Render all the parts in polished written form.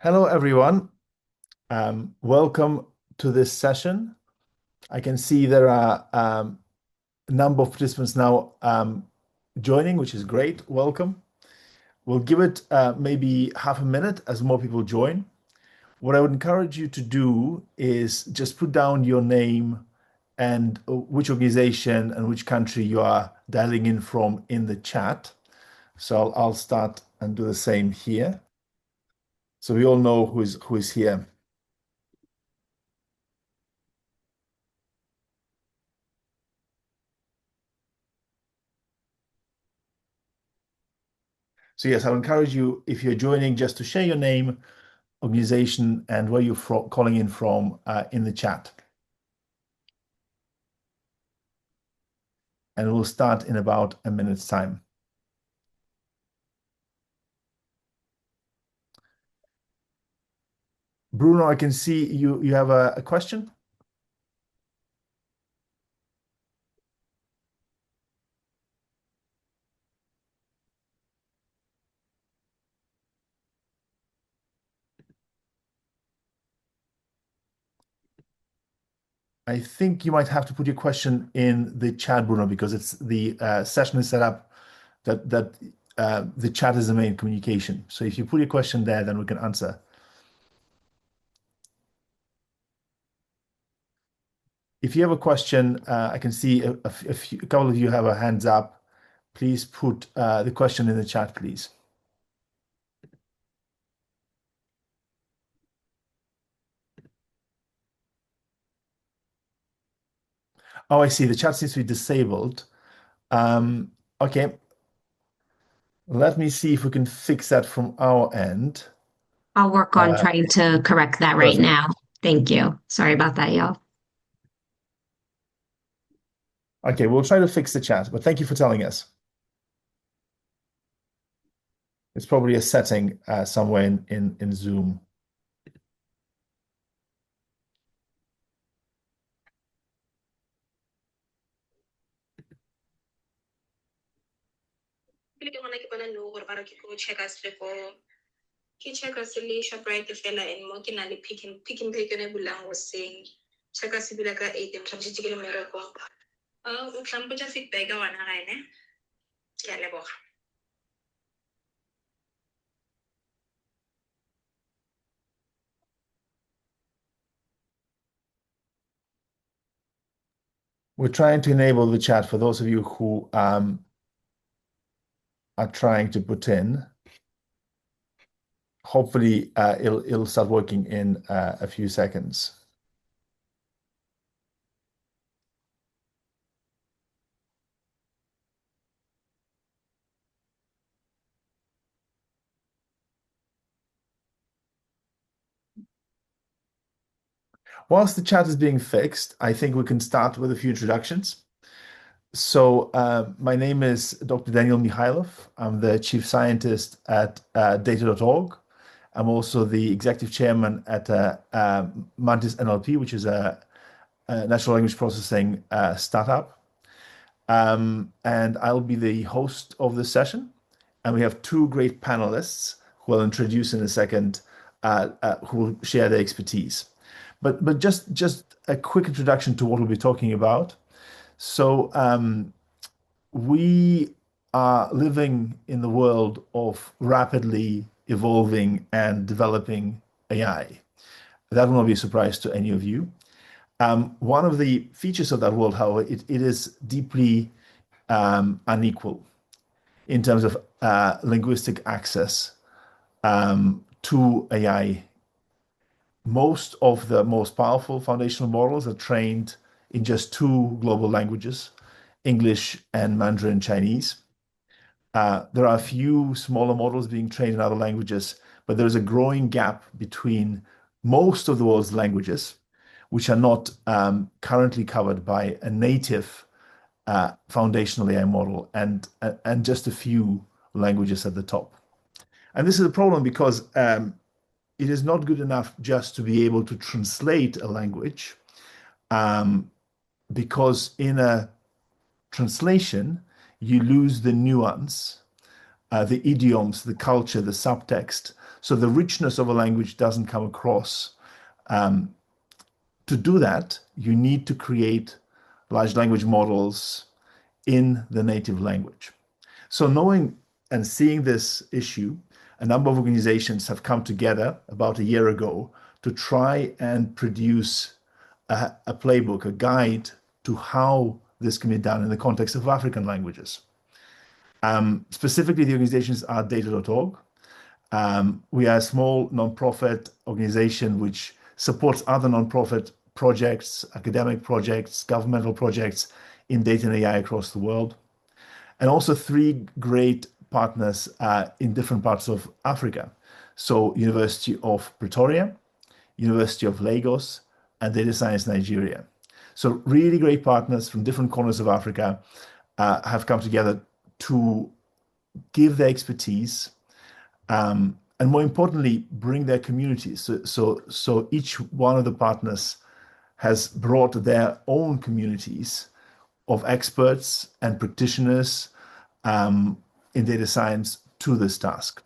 Hello, everyone. Welcome to this session. I can see there are a number of participants now joining, which is great. Welcome. We'll give it maybe half a minute as more people join. What I would encourage you to do is just put down your name and which organization and which country you are dialing in from in the chat. So I'll start and do the same here. So we all know who is here. So yes, I would encourage you, if you're joining, just to share your name, organization, and where you're calling in from in the chat. And we'll start in about a minute's time. Bruno, I can see you have a question. I think you might have to put your question in the chat, Bruno, because it's the session is set up that the chat is the main communication. So if you put your question there, then we can answer. If you have a question, I can see a couple of you have a hands up. Please put the question in the chat, please. Oh, I see. The chat seems to be disabled. Okay. Let me see if we can fix that from our end. I'll work on trying to correct that right Perfect. now. Thank you. Sorry about that, y'all. Okay, we'll try to fix the chat, but thank you for telling us. It's probably a setting somewhere in Zoom. Ke check-a se le Shoprite fela and mo ke na le Pick n Pay ke ne bulang hoseng. Check-a se bula ka 8 and tshwanetse ke le mmerekong. O tla mpotsa feedback ka wena ga ene. Ke a leboga. We're trying to enable the chat for those of you who are trying to put in. Hopefully, it'll start working in a few seconds. Whilst the chat is being fixed, I think we can start with a few introductions. So my name is Dr. Daniel Mikhailov. I'm the chief scientist at data.org. I'm also the executive chairman at Mantis NLP, which is a natural language processing startup. And I'll be the host of this session. And we have two great panelists who I'll introduce in a second, who will share their expertise. But just a quick introduction to what we'll be talking about. So we are living in the world of rapidly evolving and developing AI. That will not be a surprise to any of you. One of the features of that world, however, it is deeply unequal in terms of linguistic access to AI. Most of the most powerful foundational models are trained in just two global languages, English and Mandarin Chinese. There are a few smaller models being trained in other languages, but there's a growing gap between most of the world's languages, which are not currently covered by a native foundational AI model, and just a few languages at the top. And this is a problem because it is not good enough just to be able to translate a language, because in a translation, you lose the nuance, the idioms, the culture, the subtext. So the richness of a language doesn't come across. To do that, you need to create large language models in the native language. So knowing and seeing this issue, a number of organizations have come together about a year ago to try and produce a playbook, a guide to how this can be done in the context of African languages. Specifically, the organizations are data.org. We are a small nonprofit organization which supports other nonprofit projects, academic projects, governmental projects in data and AI across the world. And also three great partners in different parts of Africa. So University of Pretoria, University of Lagos, and Data Science Nigeria. So really great partners from different corners of Africa have come together to give their expertise and more importantly, bring their communities. So each one of the partners has brought their own communities of experts and practitioners in data science to this task.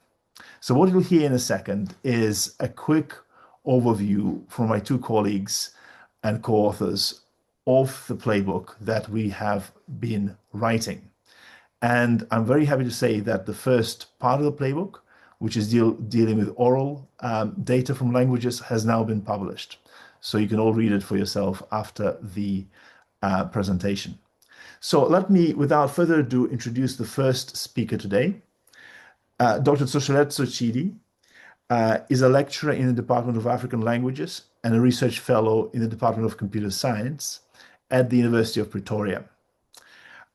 So what you'll hear in a second is a quick overview from my two colleagues and co-authors of the playbook that we have been writing. And I'm very happy to say that the first part of the playbook, which is dealing with oral data from languages, has now been published. So you can all read it for yourself after the presentation. So let me, without further ado, introduce the first speaker today. Dr. Tsoseletso Chidi is a lecturer in the Department of African Languages and a research fellow in the Department of Computer Science at the University of Pretoria.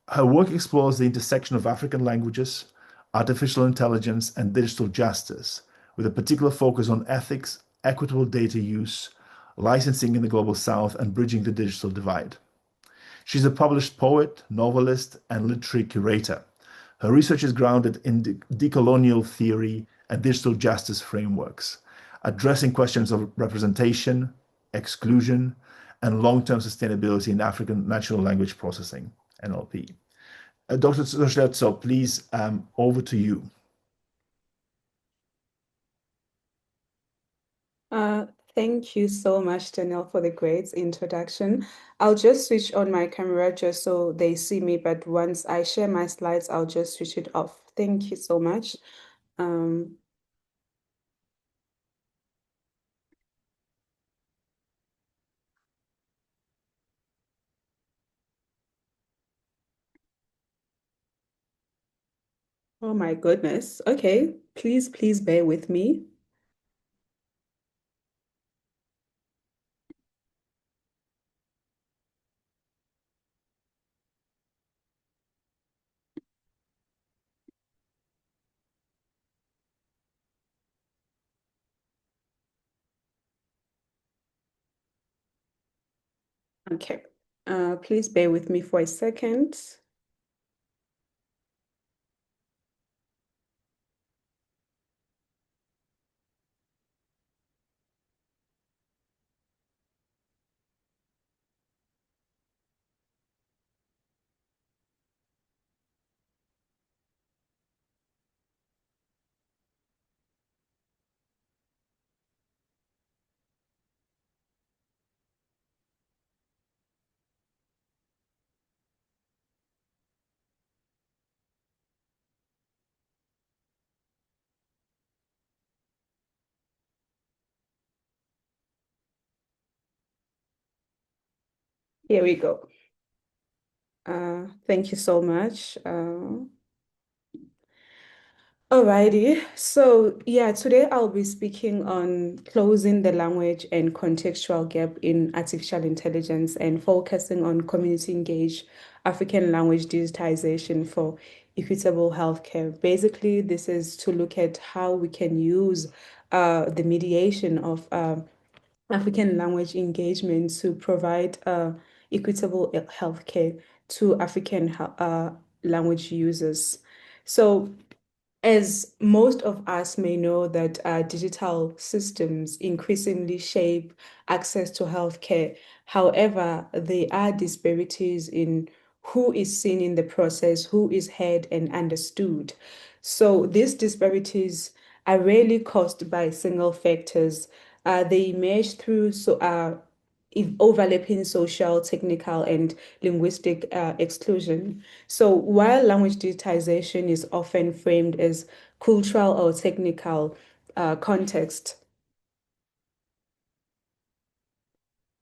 Her work explores the intersection of African languages, artificial intelligence, and digital justice, with a particular focus on ethics, equitable data use, licensing in the Global South, and bridging the digital divide. She's a published poet, novelist, and literary curator. Her research is grounded in decolonial theory and digital justice frameworks, addressing questions of representation, exclusion, and long-term sustainability in African natural language processing, NLP. Dr. Tsoseletso, please, over to you. Thank you so much, Daniel, for the great introduction. I'll just switch on my camera just so they see me, but once I share my slides, I'll just switch it off. Thank you so much. Oh my goodness. Okay, please bear with me. Okay, please bear with me for a second. Here we go. Thank you so much. Alrighty, so yeah, today I'll be speaking on closing the language and contextual gap in artificial intelligence and focusing on community engaged African language digitization for equitable healthcare. Basically, this is to look at how we can use the mediation of African language engagement to provide equitable healthcare to African language users. So as most of us may know that digital systems increasingly shape access to healthcare. However, there are disparities in who is seen in the process, who is heard and understood. So these disparities are rarely caused by single factors. They emerge through overlapping social, technical, and linguistic exclusion. So while language digitization is often framed as cultural or technical context,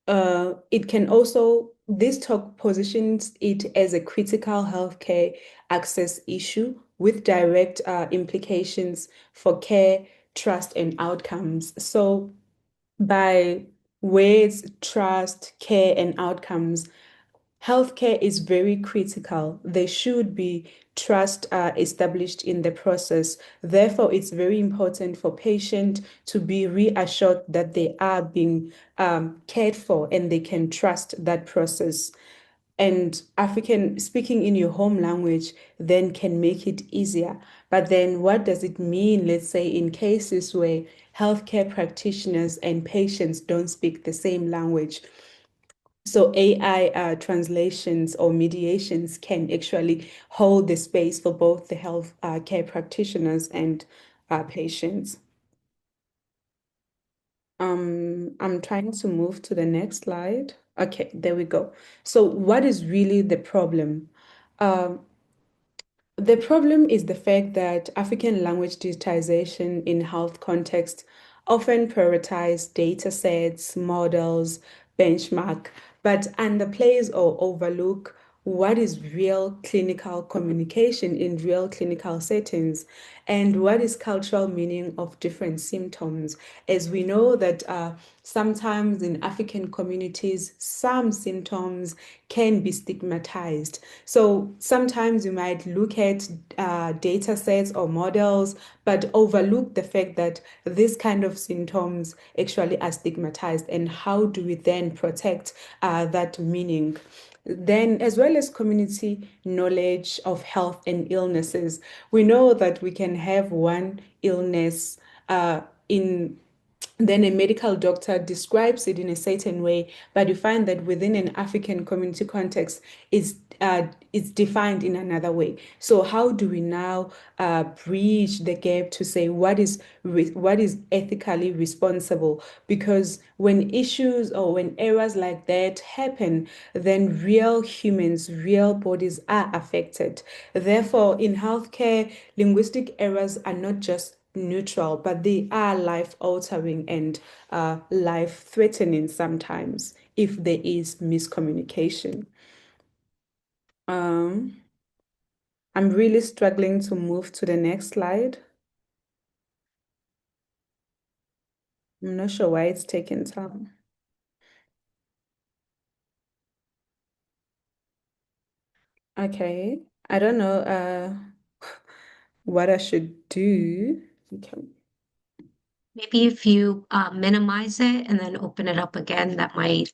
it can also, this talk positions it as a critical healthcare access issue with direct implications for care, trust, and outcomes. So by words, trust, care, and outcomes, healthcare is very critical. There should be trust established in the process. Therefore, it's very important for patients to be reassured that they are being cared for and they can trust that process. And African speaking in your home language then can make it easier. But then what does it mean, let's say, in cases where healthcare practitioners and patients don't speak the same language? So AI translations or mediations can actually hold the space for both the health care practitioners and patients. I'm trying to move to the next slide. Okay, there we go. So what is really the problem? Um, the problem is the fact that African language digitization in health context often prioritize data sets, models, benchmark, but underplays or overlook what is real clinical communication in real clinical settings and what is cultural meaning of different symptoms. As we know that sometimes in African communities, some symptoms can be stigmatized. So sometimes you might look at data sets or models, but overlook the fact that this kind of symptoms actually are stigmatized. And how do we then protect that meaning? Then, as well as community knowledge of health and illnesses, we know that we can have one illness in then a medical doctor describes it in a certain way, but you find that within an African community context, it's defined in another way. So how do we now bridge the gap to say what is ethically responsible? Because when issues or when errors like that happen, then real humans, real bodies are affected. Therefore, in healthcare, linguistic errors are not just neutral, but they are life altering and life threatening sometimes if there is miscommunication. I'm really struggling to move to the next slide. I'm not sure why it's taking time. Okay, I don't know what I should do. Okay. Maybe if you minimize it and then open it up again, that might.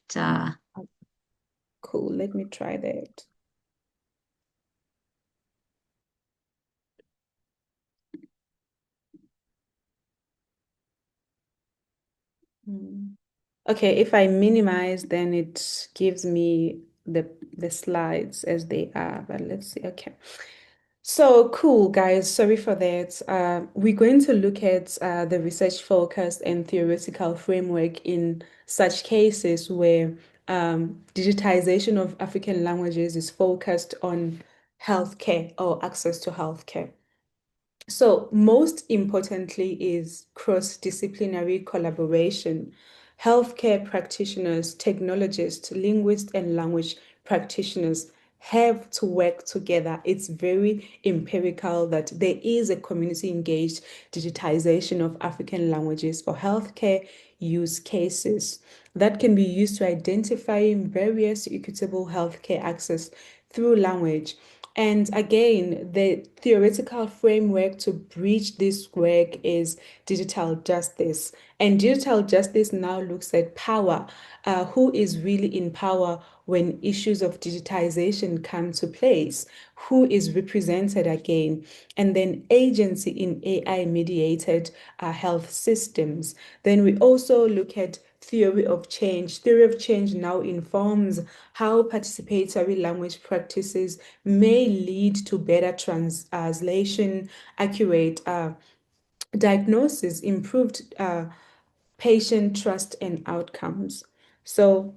Cool, let me try that. Okay, if I minimize, then it gives me the slides as they are, but let's see. Okay. So cool, guys. Sorry for that. We're going to look at the research focused and theoretical framework in such cases where digitization of African languages is focused on healthcare or access to healthcare. So most importantly is cross-disciplinary collaboration. Healthcare practitioners, technologists, linguists, and language practitioners have to work together. It's very empirical that there is a community engaged digitization of African languages for healthcare use cases that can be used to identify various equitable healthcare access through language. And again, the theoretical framework to bridge this work is digital justice. And digital justice now looks at power. Who is really in power when issues of digitization come to place? Who is represented again? And then agency in AI-mediated health systems. Then we also look at theory of change. Theory of change now informs how participatory language practices may lead to better translation, accurate diagnosis, improved patient trust and outcomes. So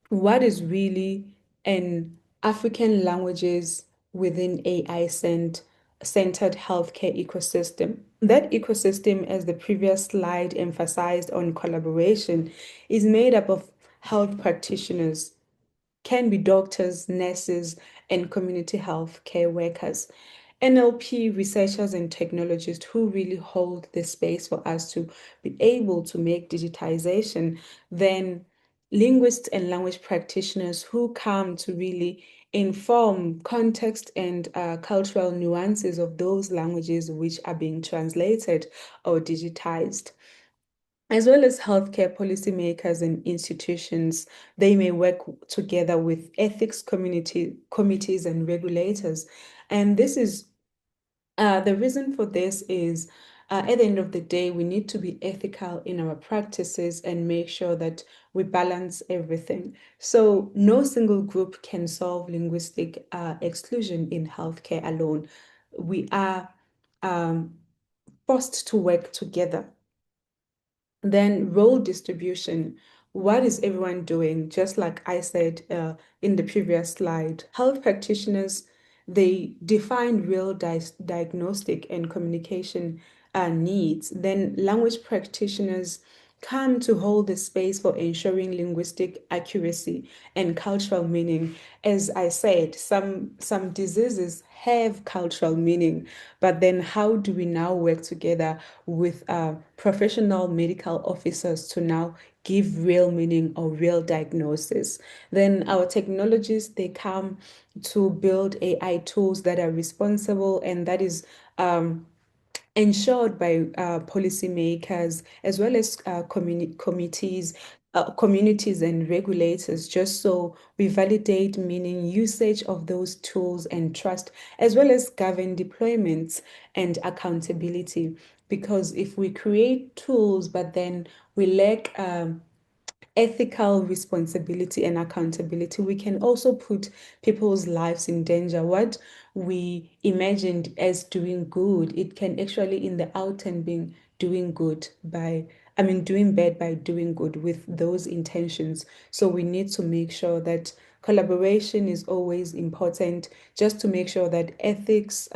what is really an African languages within AI-centered healthcare ecosystem? That ecosystem, as the previous slide emphasized on collaboration, is made up of health practitioners, can be doctors, nurses, and community health care workers. NLP researchers and technologists who really hold the space for us to be able to make digitization, then linguists and language practitioners who come to really inform context and cultural nuances of those languages which are being translated or digitized, as well as healthcare policymakers and institutions. They may work together with ethics committees and regulators. And this is the reason for this is at the end of the day, we need to be ethical in our practices and make sure that we balance everything. So no single group can solve linguistic exclusion in healthcare alone. We are forced to work together. Then role distribution. What is everyone doing? Just like I said in the previous slide, health practitioners, they define real diagnostic and communication needs. Then language practitioners come to hold the space for ensuring linguistic accuracy and cultural meaning. As I said, some diseases have cultural meaning, but then how do we now work together with professional medical officers to now give real meaning or real diagnosis? Then our technologists, they come to build AI tools that are responsible and that is ensured by policymakers as well as communities and regulators, just so we validate meaning, usage of those tools and trust, as well as govern deployments and accountability. Because if we create tools, but then we lack ethical responsibility and accountability, we can also put people's lives in danger. What we imagined as doing good, it can actually in the out and being doing good by, doing bad by doing good with those intentions. So we need to make sure that collaboration is always important, just to make sure that ethics,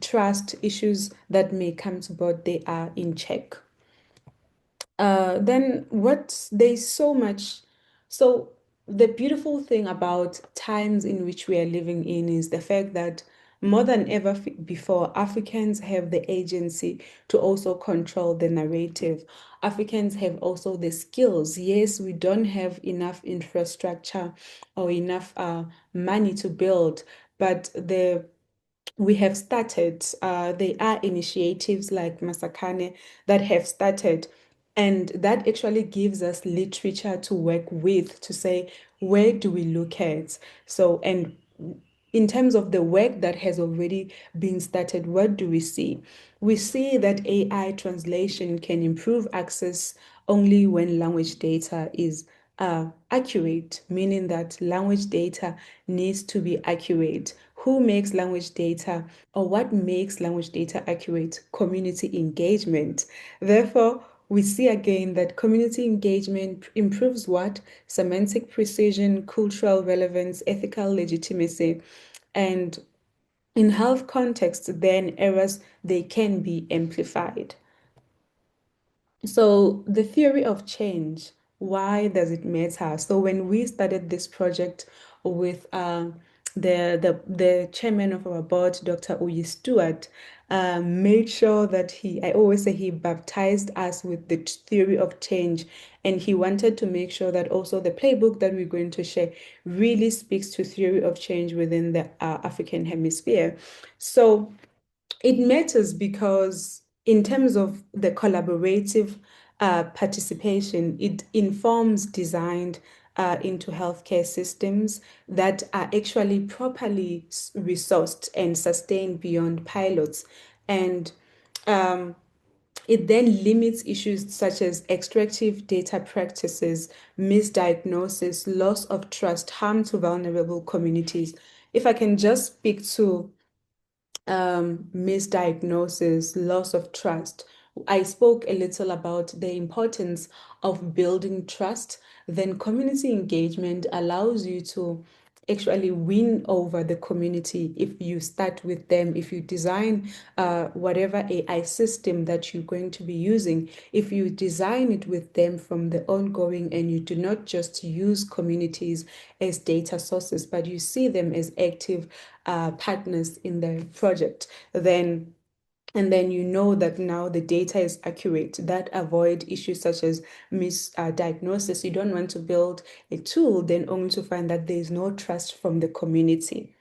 trust issues that may come to board, they are in check. Then there's so much. So the beautiful thing about times in which we are living in is the fact that more than ever before, Africans have the agency to also control the narrative. Africans have also the skills. Yes, we don't have enough infrastructure or enough money to build, but we have started. There are initiatives like Masakane that have started, and that actually gives us literature to work with to say, where do we look at? So, and in terms of the work that has already been started, what do we see? We see that AI translation can improve access only when language data is accurate, meaning that language data needs to be accurate. Who makes language data, or what makes language data accurate? Community engagement. Therefore, we see again that community engagement improves what? Semantic precision, cultural relevance, ethical legitimacy. And in health contexts, then errors, they can be amplified. So the theory of change, why does it matter? So when we started this project with the chairman of our board, Dr. Uyi Stewart, made sure that I always say he baptized us with the theory of change, and he wanted to make sure that also the playbook that we're going to share really speaks to theory of change within the African hemisphere. So it matters because in terms of the collaborative participation, it informs design into healthcare systems that are actually properly resourced and sustained beyond pilots. And it then limits issues such as extractive data practices, misdiagnosis, loss of trust, harm to vulnerable communities. If I can just speak to misdiagnosis, loss of trust. I spoke a little about the importance of building trust. Then community engagement allows you to actually win over the community if you start with them, if you design whatever AI system that you're going to be using, if you design it with them from the ongoing and you do not just use communities as data sources, but you see them as active partners in the project, and then you know that now the data is accurate. That avoid issues such as misdiagnosis. You don't want to build a tool then only to find that there is no trust from the community.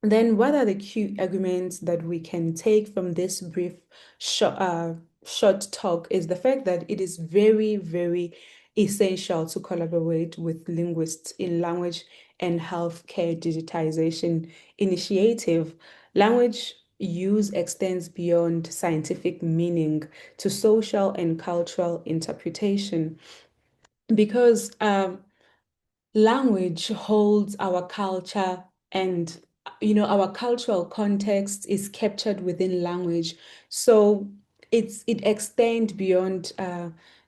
Then what are the key arguments that we can take from this brief short talk is the fact that it is very, very essential to collaborate with linguists in language and healthcare digitization initiative. Language use extends beyond scientific meaning to social and cultural interpretation because language holds our culture, and our cultural context is captured within language. So it extends beyond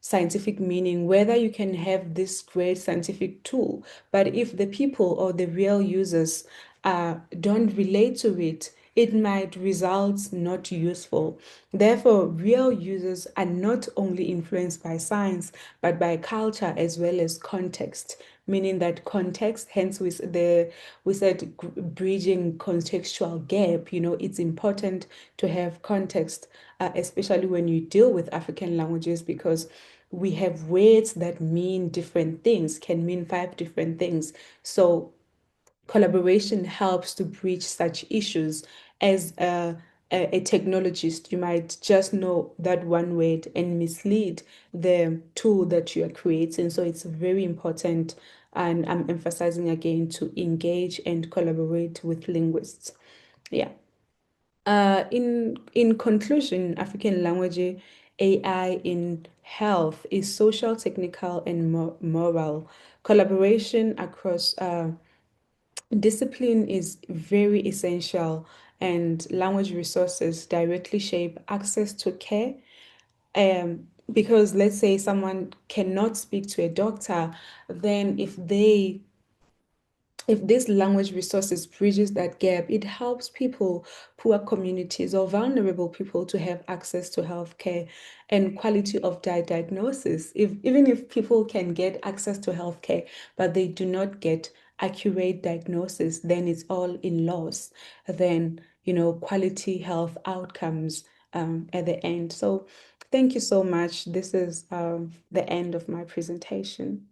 scientific meaning, whether you can have this great scientific tool, but if the people or the real users don't relate to it, it might result not useful. Therefore, real users are not only influenced by science, but by culture as well as context, meaning that context, hence we said bridging contextual gap. It's important to have context, especially when you deal with African languages, because we have words that mean different things, can mean 5 different things. So collaboration helps to bridge such issues. As a technologist, you might just know that one word and mislead the tool that you are creating. So it's very important, and I'm emphasizing again, to engage and collaborate with linguists. Yeah. In conclusion, African language AI in health is social, technical, and moral. Collaboration across discipline is very essential, and language resources directly shape access to care. Because let's say someone cannot speak to a doctor, then if this language resources bridges that gap, it helps people, poor communities or vulnerable people, to have access to healthcare and quality of diagnosis. Even if people can get access to healthcare, but they do not get accurate diagnosis, then it's all in loss. Then, quality health outcomes at the end. So thank you so much. This is the end of my presentation.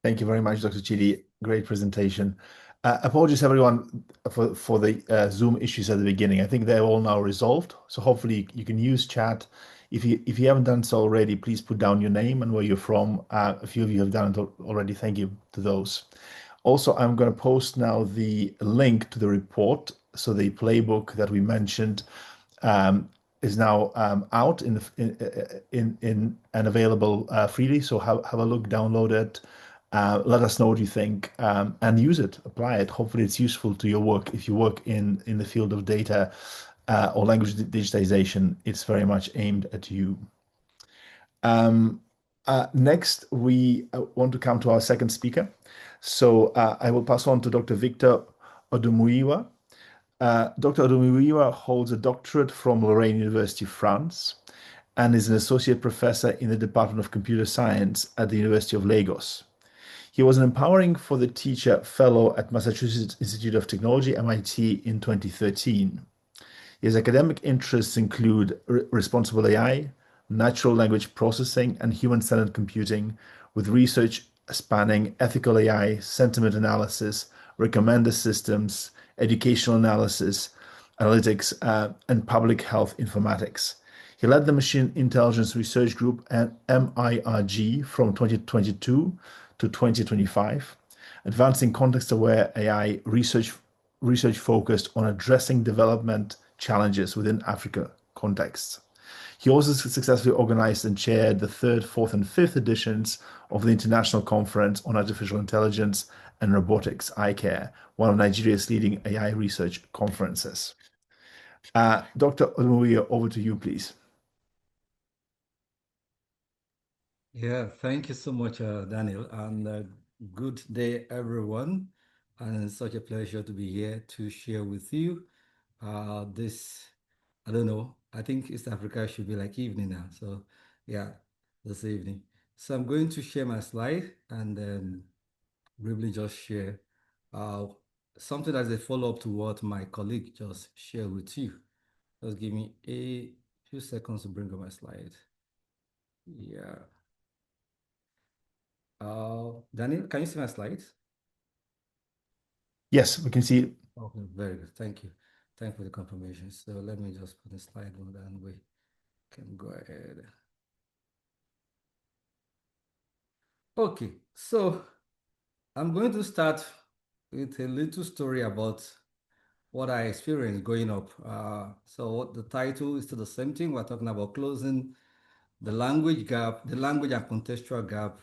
Thank you very much, Dr. Chidi. Great presentation. Apologies, everyone, for the Zoom issues at the beginning. I think they're all now resolved. So hopefully you can use chat. If you haven't done so already, please put down your name and where you're from. A few of you have done it already. Thank you to those. Also, I'm going to post now the link to the report. So the playbook that we mentioned is now out in and available freely. So have a look, download it. Let us know what you think, and use it, apply it. Hopefully it's useful to your work. If you work in the field of data or language digitization, it's very much aimed at you. Next, we want to come to our second speaker. So I will pass on to Dr. Victor Odomuyiwa. Dr. Odomuyiwa holds a doctorate from Lorraine University, France, and is an associate professor in the Department of Computer Science at the University of Lagos. He was an Empowering for the Teacher Fellow at Massachusetts Institute of Technology, MIT, in 2013. His academic interests include responsible AI, natural language processing, and human-centered computing, with research spanning ethical AI, sentiment analysis, recommender systems, educational analysis, analytics, and public health informatics. He led the Machine Intelligence Research Group at MIRG from 2022 to 2025, advancing context-aware AI research focused on addressing development challenges within Africa contexts. He also successfully organized and chaired the third, fourth, and fifth editions of the International Conference on Artificial Intelligence and Robotics, ICARE, one of Nigeria's leading AI research conferences. Dr. Olumoye, over to you, please. Yeah, thank you so much, Daniel, and good day, everyone. And it's such a pleasure to be here to share with you this, I don't know, I think East Africa should be like evening now. So yeah, this evening. So I'm going to share my slide and then briefly just share uh, something as a follow-up to what my colleague just shared with you. Just give me a few seconds to bring up my slide. Yeah. Daniel, can you see my slides? Yes, we can see it. Okay, very good. Thank you. Thank you for the confirmation. So let me just put the slide on and we can go ahead. Okay, so I'm going to start with a little story about what I experienced growing up. So the title is still the same thing. We're talking about closing the language gap, the language and contextual gap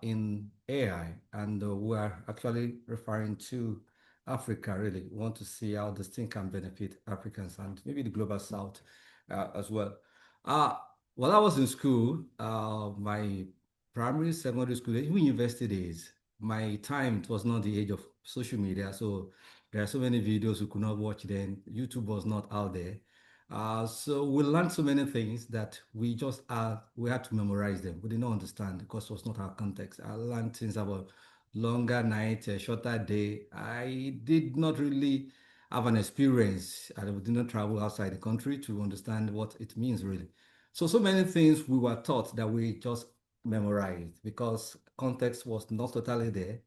in AI, and we are actually referring to Africa, really. We want to see how this thing can benefit Africans and maybe the global south as well. Uh, while I was in school, my primary, secondary school, even university days, my time, it was not the age of social media. So there are so many videos we could not watch then. YouTube was not out there. So we learned so many things that we had to memorize them. We did not understand because it was not our context. I learned things about longer night, a shorter day. I did not really have an experience. I did not travel outside the country to understand what it means really. So many things we were taught that we just memorized because context was not totally there.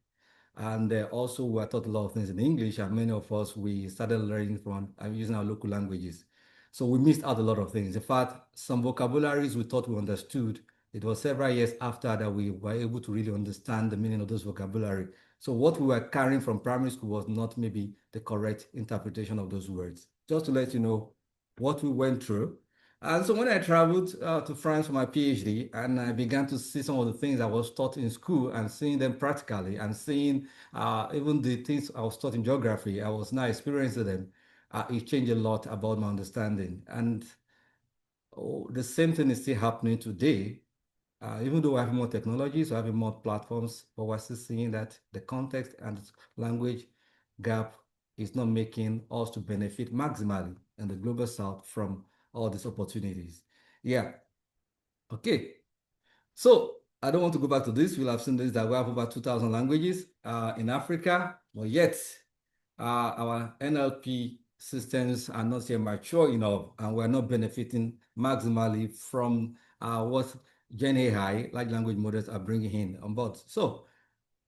And also, we are taught a lot of things in English, and many of us, we started learning from using our local languages. So we missed out a lot of things. In fact, some vocabularies we thought we understood, it was several years after that we were able to really understand the meaning of those vocabulary. So what we were carrying from primary school was not maybe the correct interpretation of those words. Just to let you know what we went through. And so when I traveled to France for my PhD, and I began to see some of the things I was taught in school and seeing them practically and seeing even the things I was taught in geography, I was now experiencing them. It changed a lot about my understanding. And the same thing is still happening today. Even though we're having more technologies, we're having more platforms, but we're still seeing that the context and language gap is not making us to benefit maximally in the global south from all these opportunities. Yeah. Okay. So I don't want to go back to this. We'll have seen this that we have over 2,000 languages in Africa, but yet our NLP systems are not yet mature enough, and we're not benefiting maximally from what Gen AI, large language models, are bringing in on board. So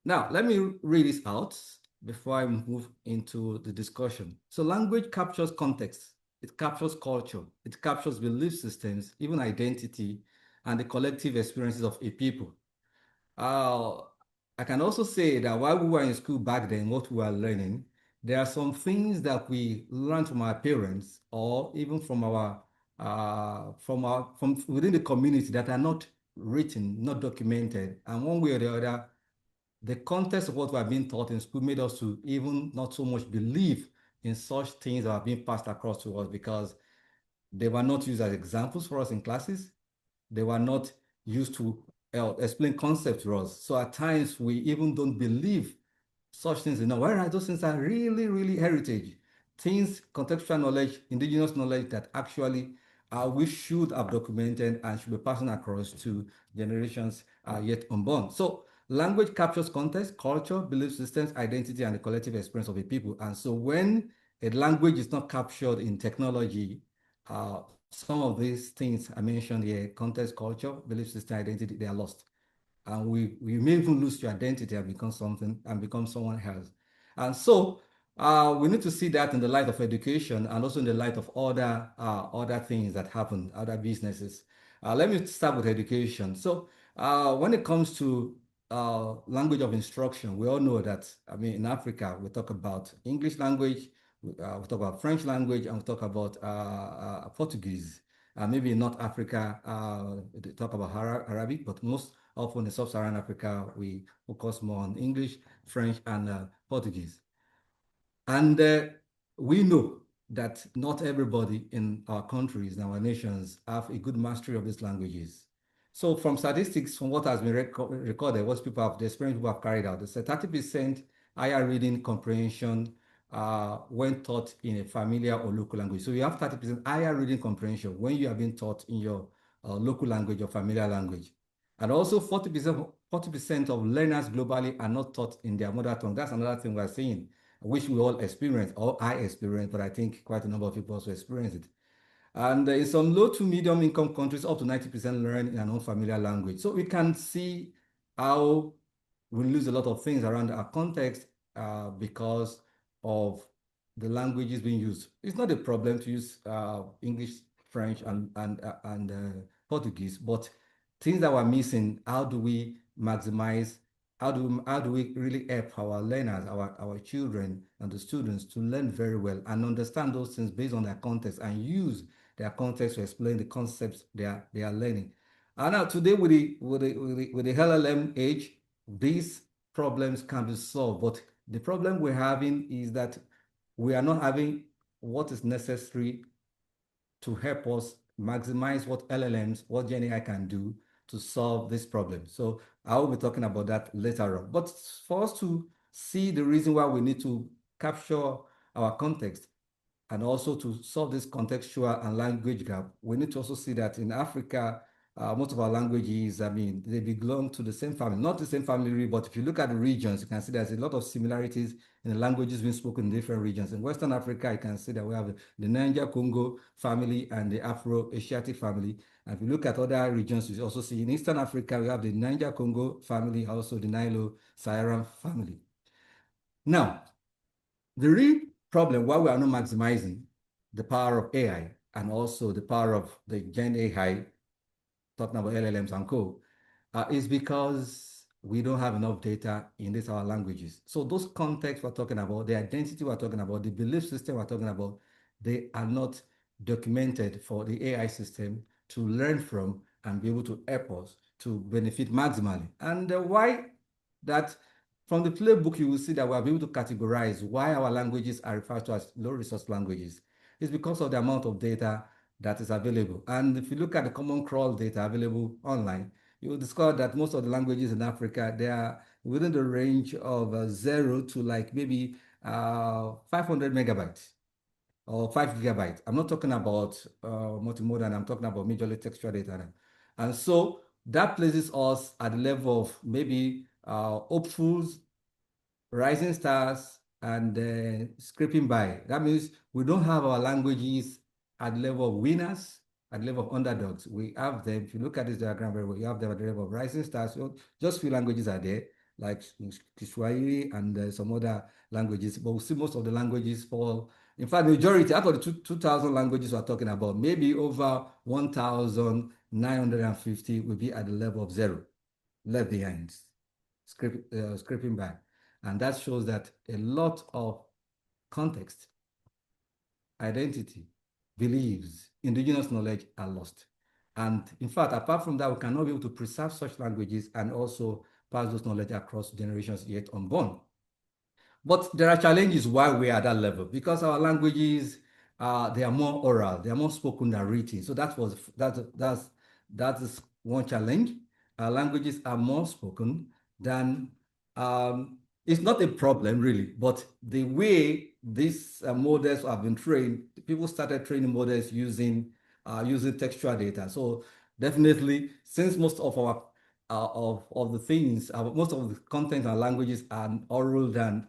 now let me read this out before I move into the discussion. So language captures context, it captures culture, it captures belief systems, even identity, and the collective experiences of a people. Uh, I can also say that while we were in school back then, what we were learning, there are some things that we learned from our parents or even from from within the community that are not written, not documented, and one way or the other, the context of what we are being taught in school made us to even not so much believe in such things that are being passed across to us because they were not used as examples for us in classes. They were not used to explain concepts to us. So at times we even don't believe such things, whereas those things are really, really heritage. Things, contextual knowledge, indigenous knowledge that actually we should have documented and should be passing across to generations yet unborn. So language captures context, culture, belief systems, identity, and the collective experience of a people. And so when a language is not captured in technology, some of these things I mentioned here, context, culture, belief system, identity, they are lost. And we may even lose your identity and become something and become someone else. And so we need to see that in the light of education and also in the light of other things that happen, other businesses. Let me start with education. So when it comes to language of instruction, we all know that, I mean, in Africa, we talk about English language, we talk about French language, and we talk about Portuguese. Maybe in North Africa, they talk about Arabic, but most often in Sub-Saharan Africa, we focus more on English, French, and Portuguese. And we know that not everybody in our countries, in our nations, have a good mastery of these languages. So from statistics, from what has been recorded, what people have, the experience people have carried out, they say 30% higher reading comprehension when taught in a familiar or local language. So you have 30% higher reading comprehension when you have been taught in your local language or familiar language. And also 40% of learners globally are not taught in their mother tongue. That's another thing we're seeing, which we all experience, or I experience, but I think quite a number of people also experience it. And in some low to medium income countries, up to 90% learn in an unfamiliar language. So we can see how we lose a lot of things around our context because of the languages being used. It's not a problem to use English, French, and Portuguese, but things that we're missing, how do we maximize, how do we really help our learners, our children and the students to learn very well and understand those things based on their context and use their context to explain the concepts they are learning. And now today with the LLM age, these problems can be solved, but the problem we're having is that we are not having what is necessary to help us maximize what LLMs, what GenAI can do to solve this problem. So I will be talking about that later on. But for us to see the reason why we need to capture our context and also to solve this contextual and language gap, we need to also see that in Africa, most of our languages, I mean, they belong to the same family, not the same family, but if you look at the regions, you can see there's a lot of similarities in the languages being spoken in different regions. In Western Africa, you can see that we have the Niger-Congo family and the Afro-Asiatic family. And if you look at other regions, you also see in Eastern Africa, we have the Niger-Congo family, also the Nilo-Saharan family. Now, the real problem why we are not maximizing the power of AI and also the power of the Gen AI, talking about LLMs and co, is because we don't have enough data in these our languages. So those contexts we're talking about, the identity we're talking about, the belief system we're talking about, they are not documented for the AI system to learn from and be able to help us to benefit maximally. And why that from the playbook, you will see that we are able to categorize why our languages are referred to as low resource languages. It's because of the amount of data that is available. And if you look at the common crawl data available online, you will discover that most of the languages in Africa, they are within the range of 0 to like maybe 500 megabytes or 5 gigabytes. I'm not talking about multimodal, I'm talking about majorly textual data. And so that places us at the level of maybe hopefuls, rising stars, and scraping by. That means we don't have our languages at the level of winners, at the level of underdogs. We have them, if you look at this diagram very well, you have them at the level of rising stars. So just few languages are there, like Kiswahili and some other languages, but we see most of the languages fall. In fact, the majority, out of the 2,000 languages we're talking about, maybe over 1,950 will be at the level of 0, left behind, scraping by. And that shows that a lot of context, identity, beliefs, indigenous knowledge are lost. And in fact, apart from that, we cannot be able to preserve such languages and also pass those knowledge across generations yet unborn. But there are challenges why we are at that level, because our languages, they are more oral, they are more spoken than written. So that is one challenge. Our languages are more spoken than, it's not a problem really, but the way these models have been trained, people started training models using textual data. So definitely, since most of our of the things, most of the content and languages are oral than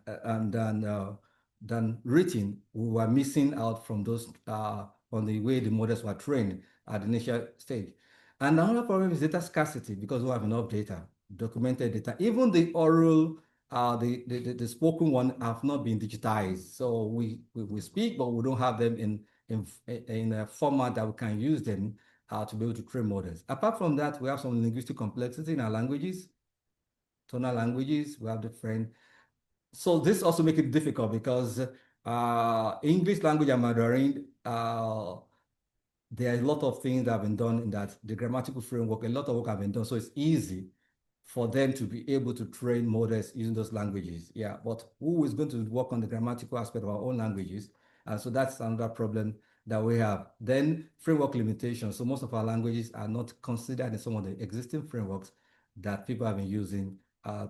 written, we were missing out from those on the way the models were trained at the initial stage. And another problem is data scarcity, because we have enough data, documented data. Even the oral, the spoken one have not been digitized. So we speak, but we don't have them in a format that we can use them to be able to train models. Apart from that, we have some linguistic complexity in our languages, tonal languages, we have different. So this also makes it difficult because English language and Mandarin, there are a lot of things that have been done in that, the grammatical framework, a lot of work have been done. So it's easy for them to be able to train models using those languages. Yeah, but who is going to work on the grammatical aspect of our own languages? And so that's another problem that we have. Then framework limitations. So most of our languages are not considered in some of the existing frameworks that people have been using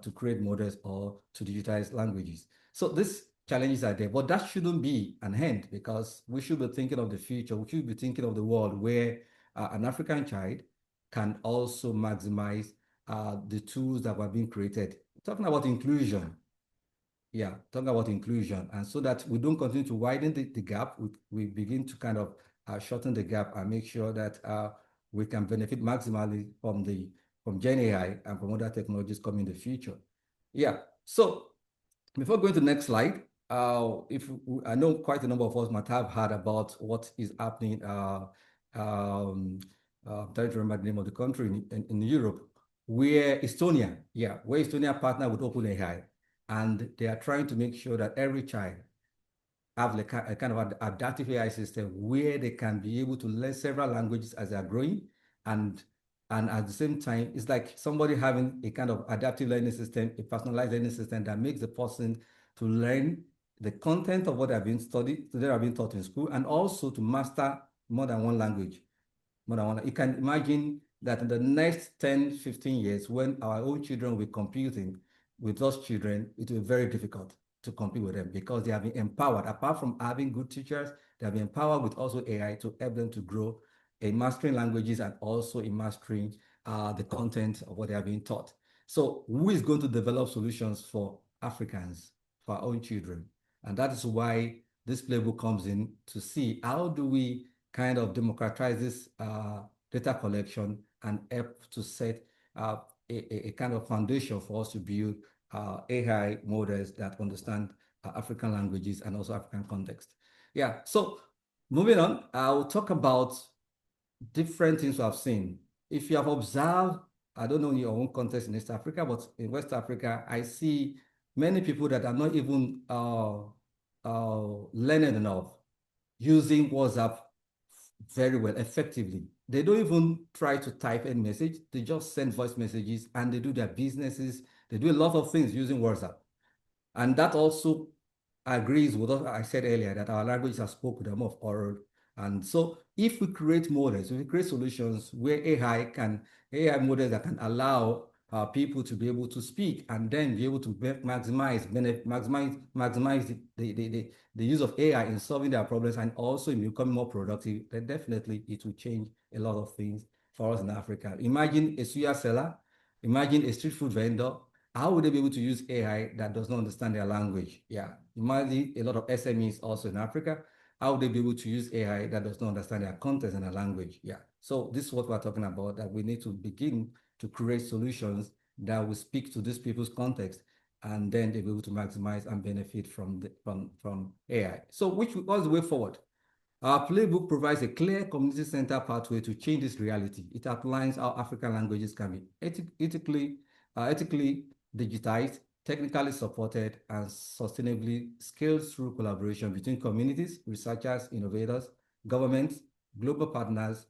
to create models or to digitize languages. So these challenges are there, but that shouldn't be an end, because we should be thinking of the future. We should be thinking of the world where an African child can also maximize the tools that were being created. Talking about inclusion. Yeah, talking about inclusion. And so that we don't continue to widen the gap, we begin to kind of shorten the gap and make sure that we can benefit maximally from Gen AI and from other technologies coming in the future. Yeah, so before going to the next slide, I know quite a number of us might have heard about what is happening. I'm trying to remember the name of the country in Europe, where Estonia partnered with OpenAI, and they are trying to make sure that every child have a kind of adaptive AI system where they can be able to learn several languages as they are growing, and at the same time, it's like somebody having a kind of adaptive learning system, a personalized learning system that makes the person to learn the content of what they have been studied, they have been taught in school, and also to master more than one language. You can imagine that in the next 10, 15 years, when our own children will be competing with those children, it will be very difficult to compete with them, because they have been empowered. Apart from having good teachers, they have been empowered with also AI to help them to grow in mastering languages and also in mastering the content of what they are being taught. So who is going to develop solutions for Africans, for our own children? And that is why this playbook comes in, to see how do we kind of democratize this data collection and help to set a kind of foundation for us to build AI models that understand African languages and also African context. Yeah, so moving on, I'll talk about different things we have seen. If you have observed, I don't know in your own context in East Africa, but in West Africa, I see many people that are not even learned enough using WhatsApp very well, effectively. They don't even try to type any message. They just send voice messages, and they do their businesses. They do a lot of things using WhatsApp. And that also agrees with what I said earlier, that our languages are spoken more of oral. And so if we create models, if we create solutions where AI models that can allow people to be able to speak and then be able to maximize the use of AI in solving their problems and also in becoming more productive, then definitely it will change a lot of things for us in Africa. Imagine a suya seller, imagine a street food vendor. How would they be able to use AI that does not understand their language? Yeah, imagine a lot of SMEs also in Africa. How would they be able to use AI that does not understand their content and their language? Yeah, so this is what we're talking about, that we need to begin to create solutions that will speak to these people's context, and then they'll be able to maximize and benefit from AI. So what's the way forward? Our playbook provides a clear community-centered pathway to change this reality. It outlines how African languages can be ethically digitized, technically supported, and sustainably scaled through collaboration between communities, researchers, innovators, governments, global partners,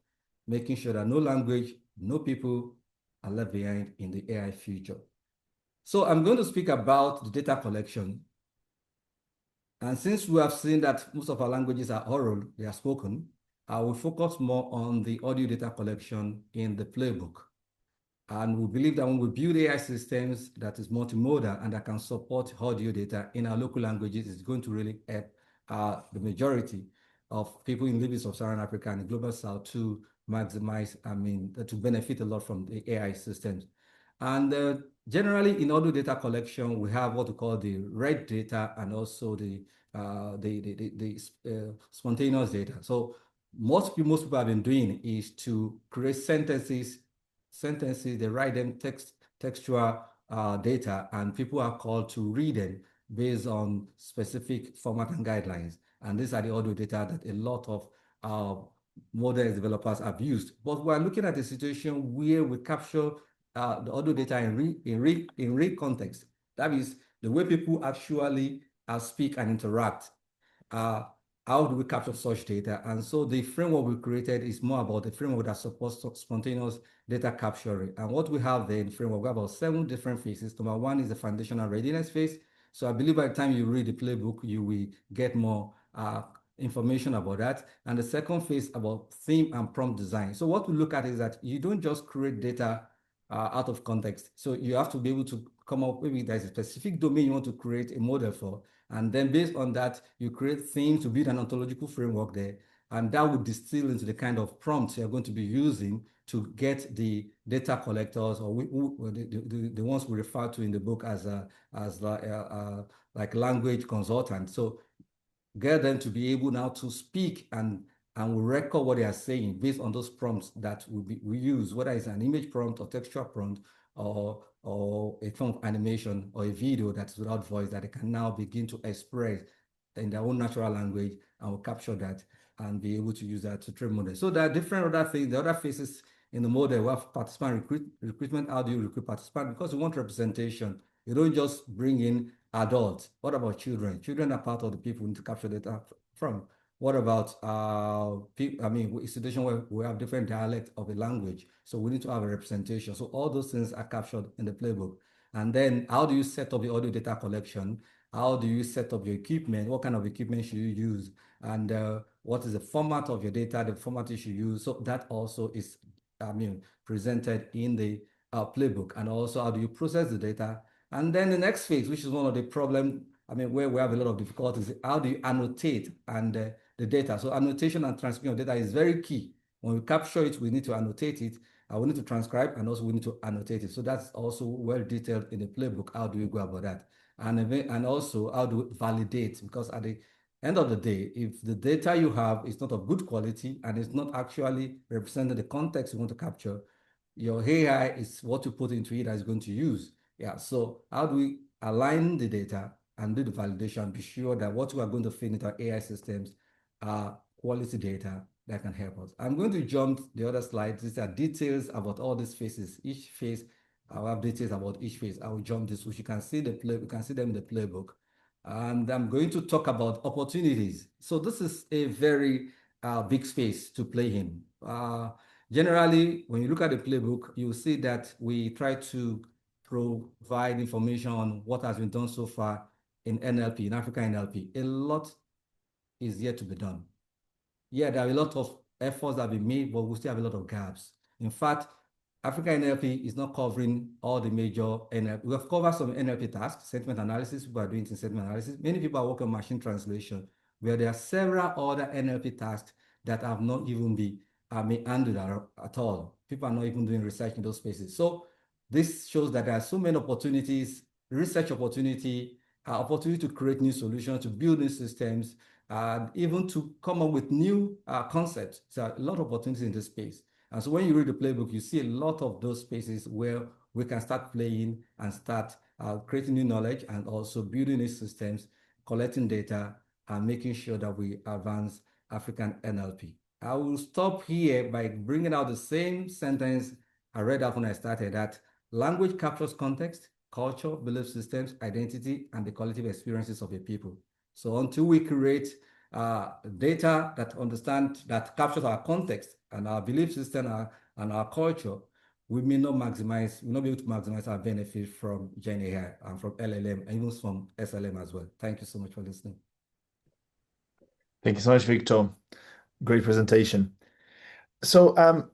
making sure that no language, no people are left behind in the AI future. So I'm going to speak about the data collection. And since we have seen that most of our languages are oral, they are spoken, I will focus more on the audio data collection in the playbook. And we believe that when we build AI systems that is multimodal and that can support audio data in our local languages, it's going to really help the majority of people in living sub-Saharan Africa and the global south to maximize, to benefit a lot from the AI systems. And generally in audio data collection, we have what we call the read data and also the spontaneous data. So most people have been doing is to create sentences, they write them textual data, and people are called to read them based on specific format and guidelines. And these are the audio data that a lot of model developers have used. But we're looking at a situation where we capture the audio data in real context. That is the way people actually speak and interact. how do we capture such data? And so the framework we created is more about the framework that supports spontaneous data capturing. And what we have there in the framework, we have about 7 different phases. Number 1 is the foundational readiness phase. So I believe by the time you read the playbook, you will get more information about that. And the second phase about theme and prompt design. So what we look at is that you don't just create data out of context. So you have to be able to come up, maybe there's a specific domain you want to create a model for. And then based on that, you create themes to build an ontological framework there. And that would distill into the kind of prompts you're going to be using to get the data collectors, or the ones we refer to in the book as like language consultants. So get them to be able now to speak and we record what they are saying based on those prompts that we use, whether it's an image prompt or textual prompt or a form of animation or a video that's without voice that they can now begin to express in their own natural language, and we'll capture that and be able to use that to train models. So there are different other things. The other phases in the model, we have participant recruitment. How do you recruit participants? Because we want representation. You don't just bring in adults. What about children? Children are part of the people we need to capture data from. What about people? I mean, it's a situation where we have different dialects of a language, so we need to have a representation. So all those things are captured in the playbook. And then how do you set up the audio data collection? How do you set up your equipment? What kind of equipment should you use? And what is the format of your data, the format you should use? So that also is, presented in the playbook. And also, how do you process the data? And then the next phase, which is one of the problems, where we have a lot of difficulties, how do you annotate and the data? So annotation and transcription of data is very key. When we capture it, we need to annotate it. We need to transcribe, and also we need to annotate it. So that's also well detailed in the playbook. How do we go about that? And also, how do we validate? Because at the end of the day, if the data you have is not of good quality and it's not actually representing the context you want to capture, your AI is what you put into it that is going to use. Yeah, so how do we align the data and do the validation, be sure that what we are going to feed into our AI systems are quality data that can help us. I'm going to jump the other slides. These are details about all these phases. Each phase, I'll have details about each phase. I will jump this, which you can see you can see them in the playbook. And I'm going to talk about opportunities. So this is a very big space to play in. Generally, when you look at the playbook, you'll see that we try to provide information on what has been done so far in NLP, in African NLP. A lot is yet to be done. Yeah, there are a lot of efforts that have been made, but we still have a lot of gaps. In fact, African NLP is not covering all the major NLP. We have covered some NLP tasks, sentiment analysis. People are doing sentiment analysis. Many people are working on machine translation, where there are several other NLP tasks that have not even been handled at all. People are not even doing research in those spaces. So this shows that there are so many opportunities, research opportunity to create new solutions, to build new systems, even to come up with new concepts. So a lot of opportunities in this space. And so when you read the playbook, you see a lot of those spaces where we can start playing and start creating new knowledge and also building new systems, collecting data, and making sure that we advance African NLP. I will stop here by bringing out the same sentence I read out when I started, that language captures context, culture, belief systems, identity, and the collective experiences of a people. So until we create data that captures our context and our belief system and our culture, we may not be able to maximize our benefit from Gen AI and from LLM and even from SLM as well. Thank you so much for listening. Thank you so much, Victor. Great presentation. So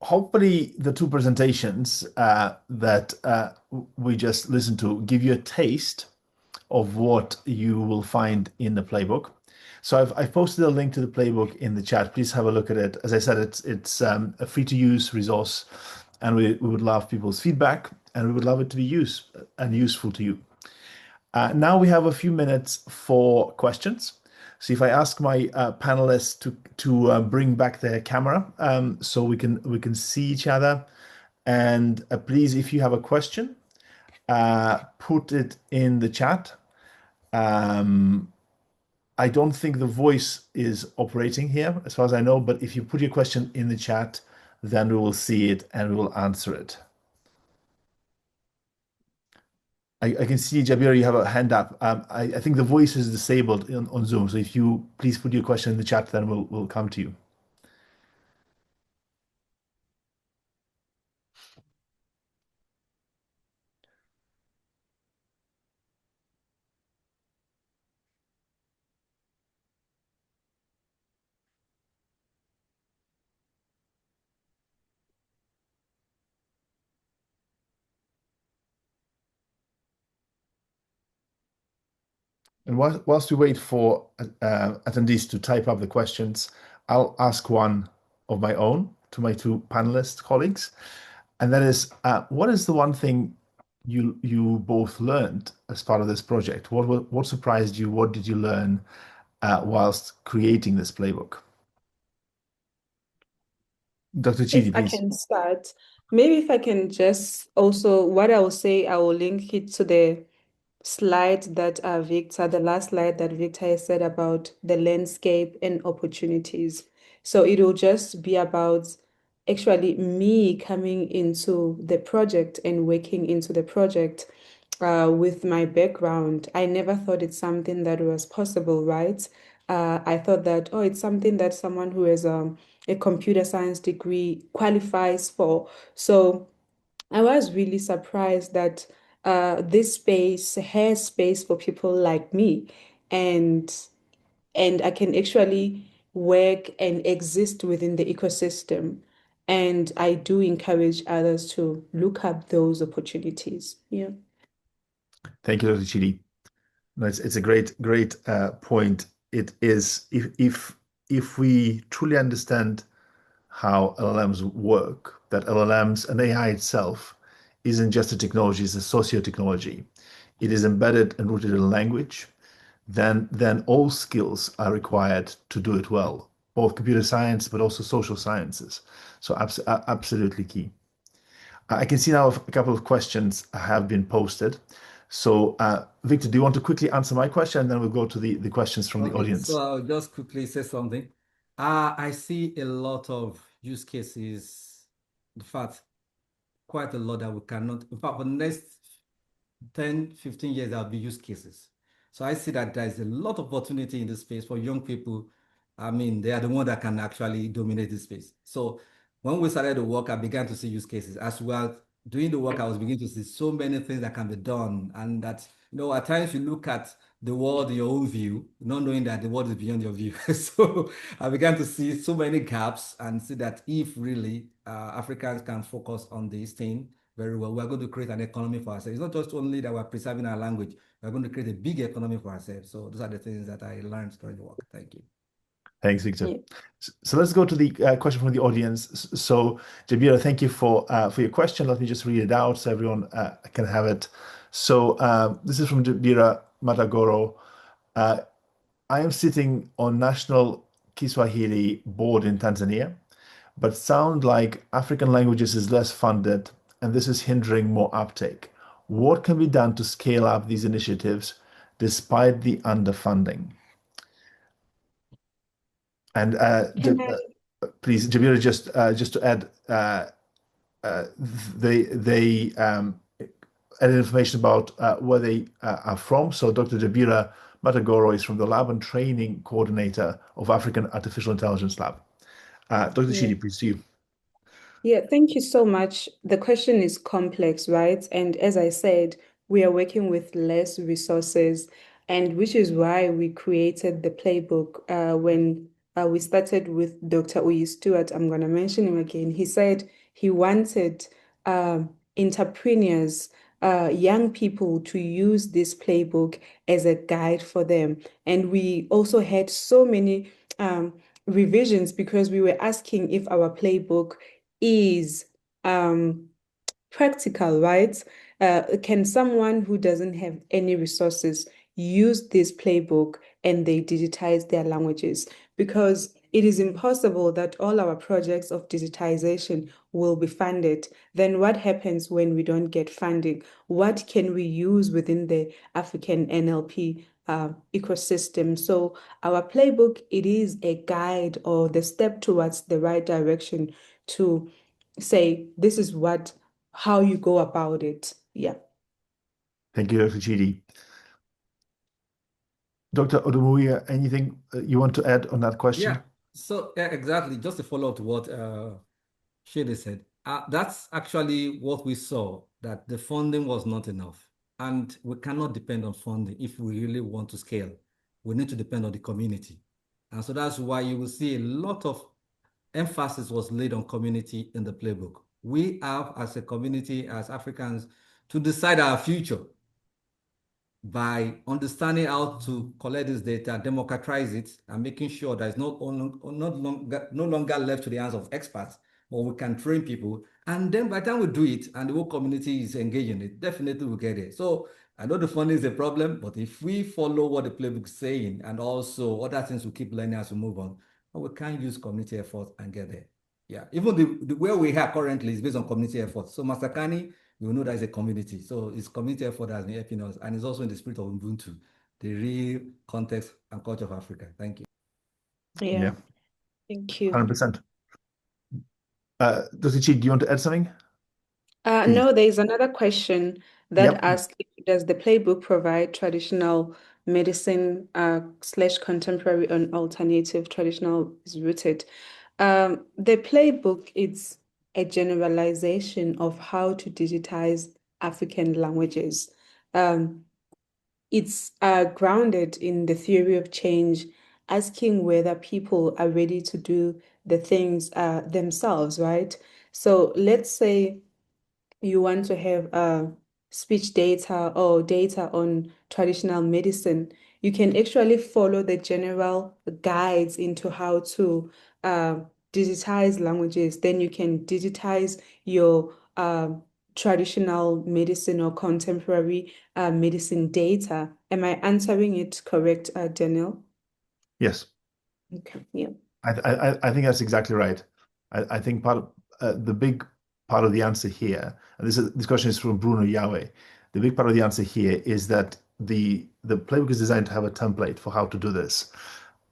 hopefully the two presentations that we just listened to give you a taste of what you will find in the playbook. So I've posted a link to the playbook in the chat. Please have a look at it. As I said, it's a free-to-use resource, and we would love people's feedback, and we would love it to be useful to you. Now we have a few minutes for questions. So if I ask my panelists to bring back their camera so we can see each other, and please, if you have a question, put it in the chat. I don't think the voice is operating here, as far as I know, but if you put your question in the chat, then we will see it and we will answer it. I can see, Jabir, you have a hand up. I think the voice is disabled on Zoom. So if you please put your question in the chat, then we'll come to you. And whilst we wait for attendees to type up the questions, I'll ask one of my own to my two panelist colleagues. And that is, what is the one thing you both learned as part of this project? What surprised you? What did you learn whilst creating this playbook? Dr. If Chidi, I please. can start, maybe if I can just also, what I will say, I will link it to the slide that Victor, the last slide that Victor has said about the landscape and opportunities. So it will just be about actually me coming into the project and working into the project with my background. I never thought it's something that was possible, right? I thought that, oh, it's something that someone who has a computer science degree qualifies for. So I was really surprised that this space has space for people like me, and I can actually work and exist within the ecosystem. And I do encourage others to look up those opportunities. Yeah. Thank you, Dr. Chidi. No, it's a great point. It is if we truly understand how LLMs work, that LLMs and AI itself isn't just a technology, it's a socio-technology. It is embedded and rooted in language, then all skills are required to do it well, both computer science but also social sciences. So absolutely key. I can see now a couple of questions have been posted. So, Victor, do you want to quickly answer my question, and then we'll go to the questions from the Okay, so audience? I'll just quickly say something. I see a lot of use cases, in fact, quite a lot that we cannot, in fact, for the next 10, 15 years, there'll be use cases. So I see that there's a lot of opportunity in this space for young people. I mean, they are the ones that can actually dominate this space. So when we started the work, I began to see use cases. As well, doing the work, I was beginning to see so many things that can be done. And that, at times you look at the world in your own view, not knowing that the world is beyond your view. So I began to see so many gaps and see that if really Africans can focus on this thing, very well. We're going to create an economy for ourselves. It's not just only that we're preserving our language, we're going to create a big economy for ourselves. So those are the things that I learned during the work. Thank you. Thanks, Victor. Yeah. So let's go to the question from the audience. So, Jabira, thank you for your question. Let me just read it out so everyone can have it. So this is from Jabira Matagoro. I am sitting on National Kiswahili Board in Tanzania, but sound like African languages is less funded, and this is hindering more uptake. What can be done to scale up these initiatives despite the underfunding? And Can I? please, Jabira, just to add, they added information about where they are from. So Dr. Jabira Matagoro is from the Lab and Training Coordinator of African Artificial Intelligence Lab. Dr. Yeah. Chidi, please to you. Yeah, thank you so much. The question is complex, right? And as I said, we are working with less resources, and which is why we created the playbook. When we started with Dr. Uyi Stewart, I'm going to mention him again. He said he wanted entrepreneurs, young people to use this playbook as a guide for them. And we also had so many revisions because we were asking if our playbook is practical, right? Can someone who doesn't have any resources use this playbook and they digitize their languages? Because it is impossible that all our projects of digitization will be funded. Then what happens when we don't get funding? What can we use within the African NLP ecosystem? So our playbook, it is a guide or the step towards the right direction to say this is how you go about it. Yeah. Thank you, Dr. Chidi. Dr. Odumoya, anything you want to add on that question? Yeah. So exactly. Just to follow up to what Shade said, that's actually what we saw, that the funding was not enough. And we cannot depend on funding if we really want to scale. We need to depend on the community. And so that's why you will see a lot of emphasis was laid on community in the playbook. We have, as a community, as Africans, to decide our future by understanding how to collect this data, democratize it, and making sure that it's no longer left to the hands of experts, but we can train people. And then by the time we do it and the whole community is engaged in it, definitely we'll get it. So I know the funding is a problem, but if we follow what the playbook is saying and also other things we keep learning as we move on, we can use community effort and get there. Yeah, even the where we are currently is based on community effort. So Master Kani, you know that is a community. So it's community effort that has been helping us, and it's also in the spirit of Ubuntu, the real context and culture of Africa. Thank you. Yeah, thank you. 100%. Dr. Chi, do you want to add something? Please. No, there is another question that Yep. asks, does the playbook provide traditional medicine slash contemporary and alternative traditional is rooted? The playbook is a generalization of how to digitize African languages. It's grounded in the theory of change, asking whether people are ready to do the things themselves, right? So let's say you want to have speech data or data on traditional medicine, you can actually follow the general guides into how to digitize languages. Then you can digitize your traditional medicine or contemporary medicine data. Am I answering it correct, Daniel? Yes. Okay, yeah. I think that's exactly right. I think the big part of the answer here, and this question is from Bruno Yahweh. The big part of the answer here is that the playbook is designed to have a template for how to do this,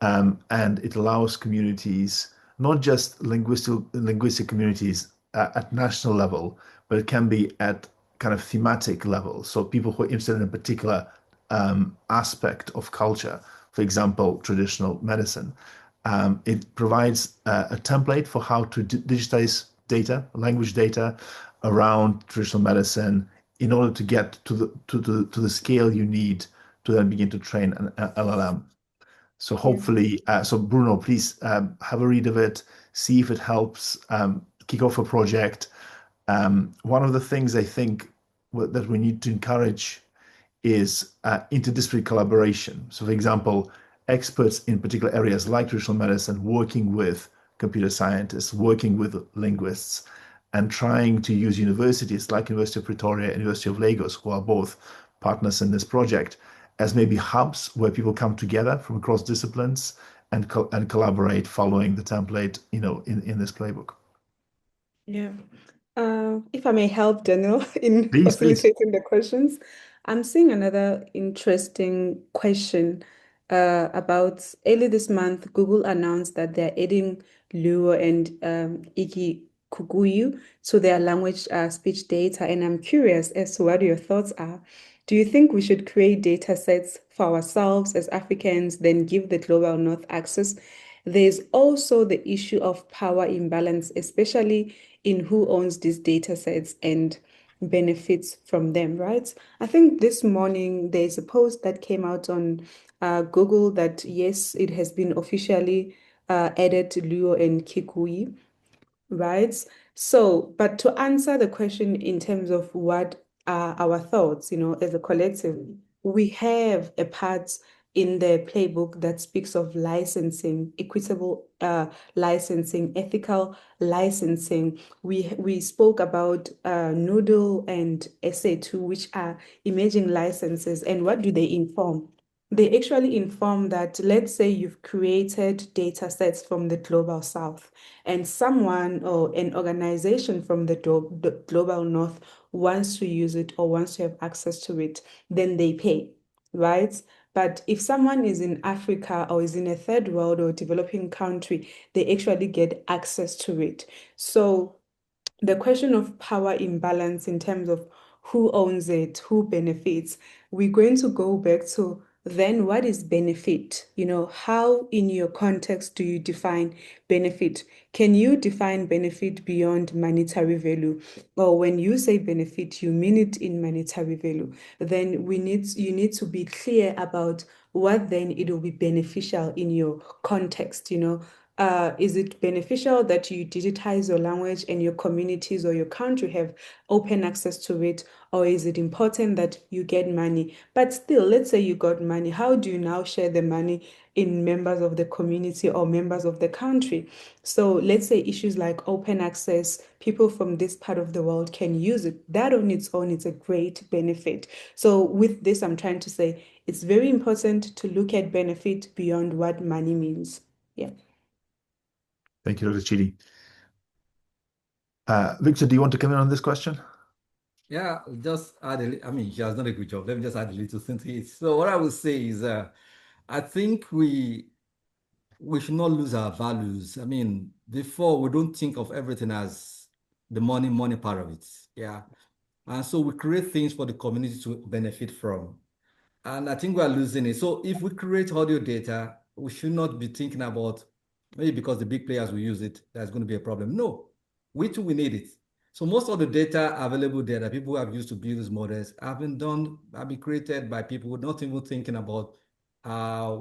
and it allows communities, not just linguistic communities at national level, but it can be at kind of thematic level. So people who are interested in a particular aspect of culture, for example, traditional medicine. It provides a template for how to digitize data, language data around traditional medicine in order to get to the scale you need to then begin to train an LLM. So hopefully, so Bruno, please have a read of it, see if it helps, kick off a project. One of the things I think that we need to encourage is interdisciplinary collaboration. So, for example, experts in particular areas like traditional medicine working with computer scientists, working with linguists, and trying to use universities like University of Pretoria and University of Lagos, who are both partners in this project, as maybe hubs where people come together from across disciplines and collaborate following the template, in this playbook. Yeah. If I may help Daniel in Please. facilitating the questions, I'm seeing another interesting question about early this month, Google announced that they're adding Luo and Kikuyu to their language speech data. And I'm curious as to what your thoughts are. Do you think we should create data sets for ourselves as Africans, then give the global north access? There's also the issue of power imbalance, especially in who owns these data sets and benefits from them, right? I think this morning there's a post that came out on Google that yes, it has been officially added to Luo and Kikuyu, right? So, but to answer the question in terms of what are our thoughts, as a collective, we have a part in the playbook that speaks of licensing, equitable licensing, ethical licensing. We spoke about Noodle and SA2, which are emerging licenses. And what do they inform? They actually inform that, let's say you've created data sets from the global south, and someone or an organization from the global north wants to use it or wants to have access to it, then they pay, right? But if someone is in Africa or is in a third world or developing country, they actually get access to it. So the question of power imbalance in terms of who owns it, who benefits. We're going to go back to then what is benefit? How in your context do you define benefit? Can you define benefit beyond monetary value? Or when you say benefit, you mean it in monetary value. Then you need to be clear about what then it will be beneficial in your context. Is it beneficial that you digitize your language and your communities or your country have open access to it? Or is it important that you get money? But still, let's say you got money. How do you now share the money in members of the community or members of the country? So let's say issues like open access, people from this part of the world can use it. That on its own is a great benefit. So with this, I'm trying to say it's very important to look at benefit beyond what money means. Yeah. Thank you, Dr. Chidi. Victor, do you want to come in on this question? Yeah, just add I mean, she has done a good job. Let me just add a little thing to it. So what I would say is, I think we should not lose our values. I mean, before we don't think of everything as the money part of it. Yeah. And so we create things for the community to benefit from. And I think we are losing it. So if we create audio data, we should not be thinking about maybe because the big players will use it, that's going to be a problem. No, we too, we need it. So most of the data available there that people have used to build these models have been created by people not even thinking about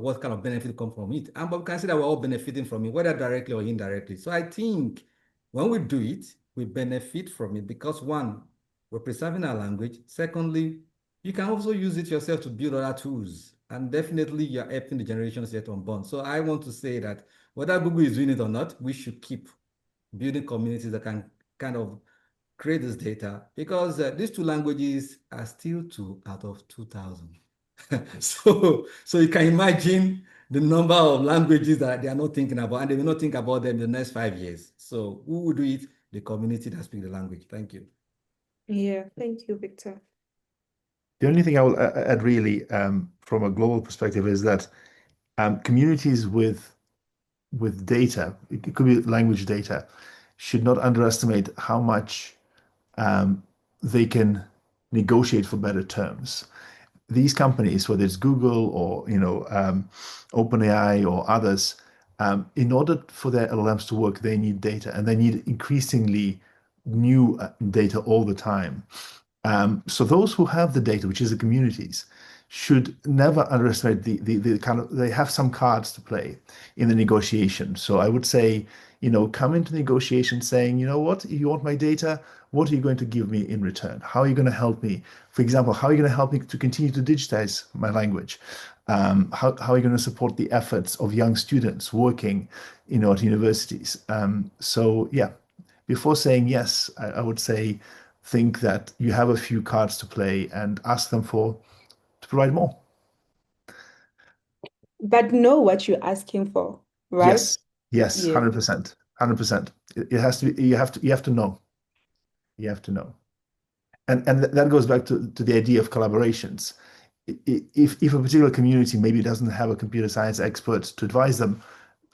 what kind of benefit come from it. And but we can see that we're all benefiting from it, whether directly or indirectly. So I think when we do it, we benefit from it because one, we're preserving our language. Secondly, you can also use it yourself to build other tools. And definitely you're helping the generations yet unborn. So I want to say that whether Google is doing it or not, we should keep building communities that can kind of create this data because these two languages are still 2 out of 2,000. So you can imagine the number of languages that they are not thinking about, and they will not think about them in the next 5 years. So who will do it? The community that speaks the language. Thank you. Yeah, thank you, Victor. The only thing I will add really from a global perspective is that communities with data, it could be language data, should not underestimate how much they can negotiate for better terms. These companies, whether it's Google or OpenAI or others, in order for their LLMs to work, they need data, and they need increasingly new data all the time. So those who have the data, which is the communities, should never underestimate the kind of, they have some cards to play in the negotiation. So I would say, come into negotiation saying, you know what, you want my data, what are you going to give me in return? How are you going to help me? For example, how are you going to help me to continue to digitize my language? How are you going to support the efforts of young students working, at universities? So yeah, before saying yes, I would say think that you have a few cards to play and ask them to provide more. But know what you're asking for, right? Yes, Yeah. 100%. 100%. It has to be, you have to know. You have to know. And that goes back to the idea of collaborations. If a particular community maybe doesn't have a computer science expert to advise them,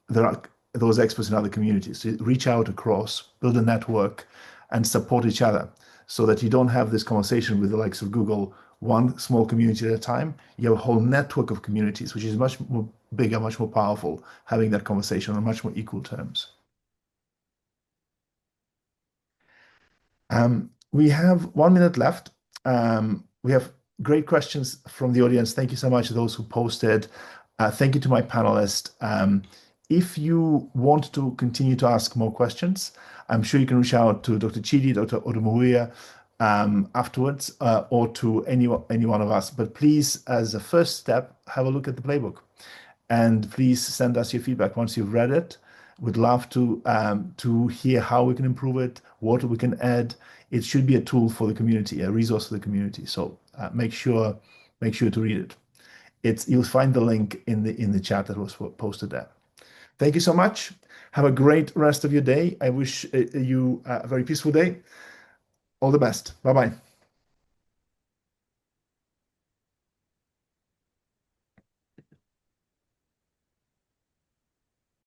there are those experts in other communities. So reach out across, build a network, and support each other so that you don't have this conversation with the likes of Google, one small community at a time. You have a whole network of communities, which is much more bigger, much more powerful, having that conversation on much more equal terms. We have 1 minute left. We have great questions from the audience. Thank you so much to those who posted. Thank you to my panelists. If you want to continue to ask more questions, I'm sure you can reach out to Dr. Chidi, Dr. Odumohuya afterwards, or to any one of us. But please, as a first step, have a look at the playbook. And please send us your feedback once you've read it. We'd love to hear how we can improve it, what we can add. It should be a tool for the community, a resource for the community. So make sure to read it. You'll find the link in the chat that was posted there. Thank you so much. Have a great rest of your day. I wish you a very peaceful day. All the best. Bye-bye.